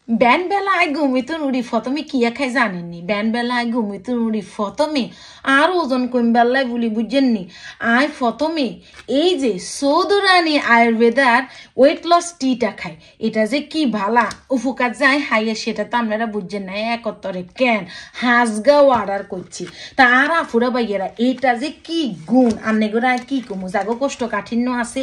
Ban বেলায় ঘুমিতে নুড়ি ফতমে কিয়া খাই জানেননি ব্যান বেলায় ঘুমিতে নুড়ি ফতমে আর ওজন কম বেলায় বলি বুঝছেননি আয় ফতমে এই যে সৌদুরানি আয়ুর্বেদার ওয়েট লস টিটা খায় এটা যে কি ভালা উপকার যায় হাইয়া সেটা তো আপনারা বুঝছেন না একত্তরে কেন হাঁসগাও অর্ডার করছি তা আর আফুরা বাইয়েরা এটা যে কি গুণ আপনারা কি কমু যাগো কোষ্ঠকাঠিন্য আছে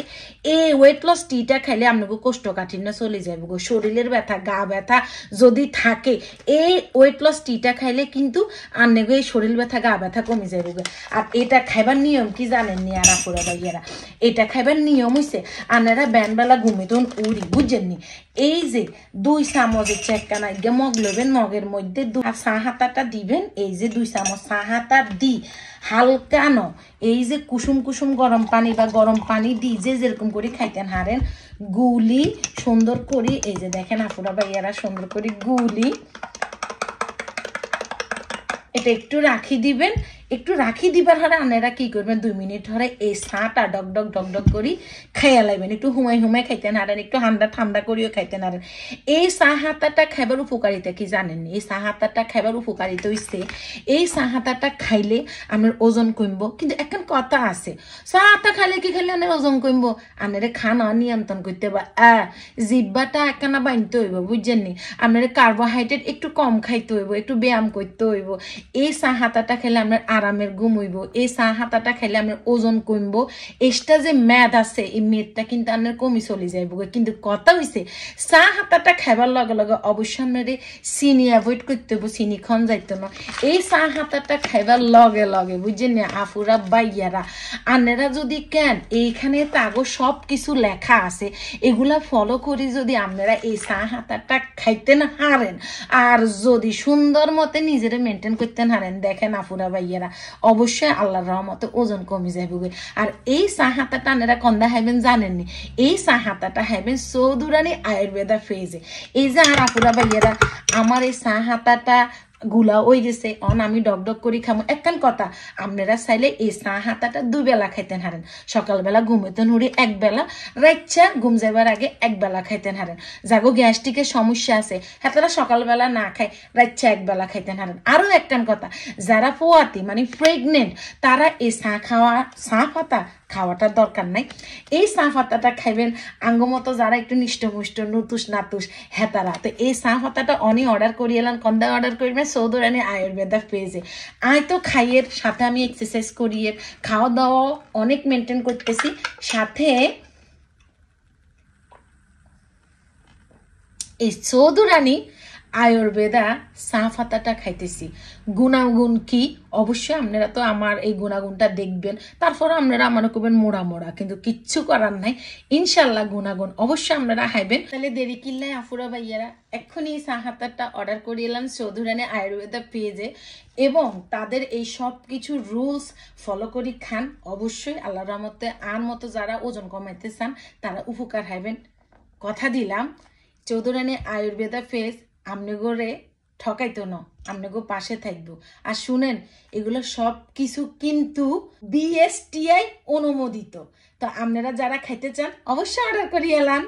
এই ওয়েট লস টিটা খাইলে আপনাকে কোষ্ঠকাঠিন্য চলে যাবে গো শরীরের ব্যথা গা ব্যথা যদি থাকে এই ওয়েট লস টিটা খাইলে কিন্তু আপনাকে এই শরীর ব্যথা গা ব্যথা কমে যাবে গো আর এটা খাইবার নিয়ম কি জানেননি আর আফুরা বাইয়েরা এটা খাইবার নিয়ম হইছে আপনারা ব্যানবেলা ঘুমিতন উড়ি বুঝছেননি এই যে 2 চামচের চেক্কানা গিয়ে মগ লবেন মগের মধ্যে চা হাতাটা দিবেন এই যে 2 চামচ চা হাতা দি হালকা ন এই যে কুসুম কুসুম গরম পানি বা গরম পানি দি যে যেরকম করে খাইতেন হারেন গুলি সুন্দর করি এই যে দেখেন আপুরা ভাইয়ারা সুন্দর করে গুলি এটা একটু রাখি দিবেন একটু রাখি দিবার হারে আপনারা কি করবেন 2 মিনিট ধরে এই চাটা ডক ডক ডক ডক করি খাইয়া লাইবেন একটু হুমাই হুমাই খাইতেন হারেন একটু ঠান্ডা করিও খাইতেন হারেন এই চা হাতাটা খাইবার উপকারিতা কি জানেননি এই চা হাতাটা খাইবার উপকারিতা হইছে এই চা হাতাটা খাইলে আপনার ওজন কমবো কিন্তু এখন কথা আছে চা হাতা খাইলে কি খাইলে আপনার ওজন কমবো আপনারা খানা নিয়ন্ত্রণ করতে বা জিব্বাটা একখানা বানতে হইব বুঝছেননি আপনার কার্বোহাইড্রেট একটু কম খাইতে হইব একটু ব্যায়াম করতে হইব এই চা হাতাটা খেলে আপনার আরামের ঘুম হইব এই চা হাতাটা খেলে আপনার ওজন কমবো এক্সট্রা যে মেদ আছে এই মেদটা কিন্তু আপনার কমে চলে যাইব কিন্তু কথা হইছে চা হাতাটা খাবার লগে লগে অবশ্যই আপনার চিনি অ্যাভয়েড করতে হইব চিনি খন যাইতো না এই চা হাতাটা খাইবার লগে লগে বুঝছেন না আফুরা বাইয়ারা আপনারা যদি কেন এইখানে তাগো সব কিছু লেখা আছে এগুলা ফলো করি যদি আপনারা এই চা হাতাটা খাইতে না হারেন আর যদি সুন্দর মতে নিজেরা মেনটেন করতে হারেন দেখেন আফুরা ভাইয়েরা অবশ্যই আল্লাহর রহমতে ওজন কমে যাবে আর এই চা হাতাটা আপনারা কন্দা হাইবেন জানেননি এই চা হাতাটা হাইবেন চৌধুরানী আয়ুর্বেদা ফেজে এই যে আর আফুরা ভাইয়েরা আমার এই চা হাতাটা গুলা ওই গেছে অন আমি ডক ডক করি খামো একখান কথা আপনারা চাইলে এই চা হাতাটা 2 বেলা খাইতেন হারেন সকালবেলা ঘুমেতেন হুড়ি 1 বেলা রাইচ্ছা ঘুম যাবার আগে 1 বেলা খাইতেন হারেন যাগো গ্যাস্ট্রিকের সমস্যা আছে হাতারা সকালবেলা না খায় রাইচ্ছা 1 বেলা খাইতেন হারেন আরো একখান কথা যারা পোয়াতি মানে প্রেগনেন্ট তারা এই চা পাতা খাওয়াটার দরকার নাই এই চা পাতাটা খাইবেন আঙ্গমতো যারা একটু নিষ্ঠপুষ্ট নুতুস নাতুস হেতারা তো এই চা পাতাটা অনেক অর্ডার করিয়ে এলাম কন্দা অর্ডার করবেন চৌধুরানী আয়ুর্বেদা পেজে আয় তো খাইয়ের সাথে আমি এক্সারসাইজ করিয়ে খাওয়া দাওয়া অনেক মেনটেন করতেছি সাথে এই চৌধুরানী আয়ুর্বেদা চা পাতাটা খাইতেছি গুণাগুণ কি অবশ্যই আপনারা তো আমার এই গুণাগুণটা দেখবেন তারপর আপনারা আমার কবেন মোড়া মোড়া কিন্তু কিচ্ছু করার নাই ইনশাল্লাহ গুণাগুণ অবশ্যই আপনারা হাইবেন তাহলে দেরি কিল্লাই আফুরা ভাইয়ারা এক্ষুনি এই চা পাতাটা অর্ডার করে এলাম চৌধুরানী আয়ুর্বেদা পেজে এবং তাদের এই সব কিছু রুলস ফলো করি খান অবশ্যই আল্লাহর রহমতে আর মতো যারা ওজন কমাইতে চান তারা উপকার হাইবেন কথা দিলাম চৌধুরানী আয়ুর্বেদা পেজ আমনেগোরে ঠকাইতো না আমনেগো পাশে থাকবো আর শুনেন এগুলো সব কিছু কিন্তু বিএসটিআই অনুমোদিত তো আপনারা যারা খাইতে চান অবশ্যই অর্ডার করিয়ে এলাম।